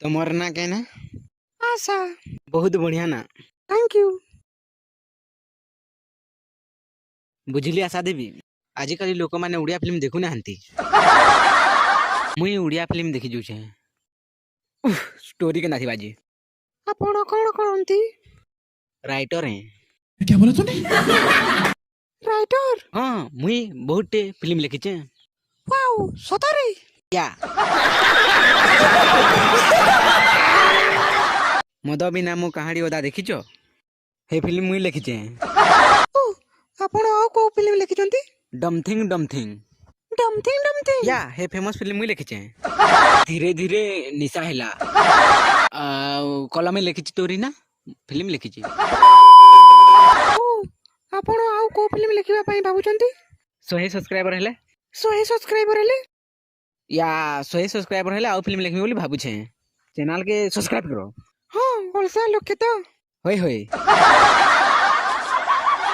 तमर ना के ना आशा। बहुत बढ़िया ना। Thank you. बुझिली आशा देवी आजिकल लोक मैंने उड़िया फिल्म देखु ना मुई उड़िया फिल्म देखि जुछे स्टोरी के नाथी बाजी आपण कौन करती? राइटर हैं। क्या बोला तूने? राइटर? हाँ मुई बहुत फिल्म लिखिचे। वाओ सतरे? या मद बिना मो कहानी ओदा देखिचो हे फिल्म मुई लिखिचे। ओ आपण आ को फिल्म लिखिचंती? डमथिंग डमथिंग डमथिंग डमथिंग? या हे फेमस फिल्म मुई लिखिचे। धीरे धीरे निशा हैला कलमे लिखिची तोरी ना फिल्म लिखिची। ओ आपण आ को फिल्म लिखिबा पई भाबुचंती? 100 सब्सक्राइबर हेले 100 सब्सक्राइबर हेले या 100 सब्सक्राइबर हेले आउ फिल्म लिखबी बोली भाबुछे। चैनल के सब्सक्राइब करो। हां बोलसा लक्ष्य तो होय होय।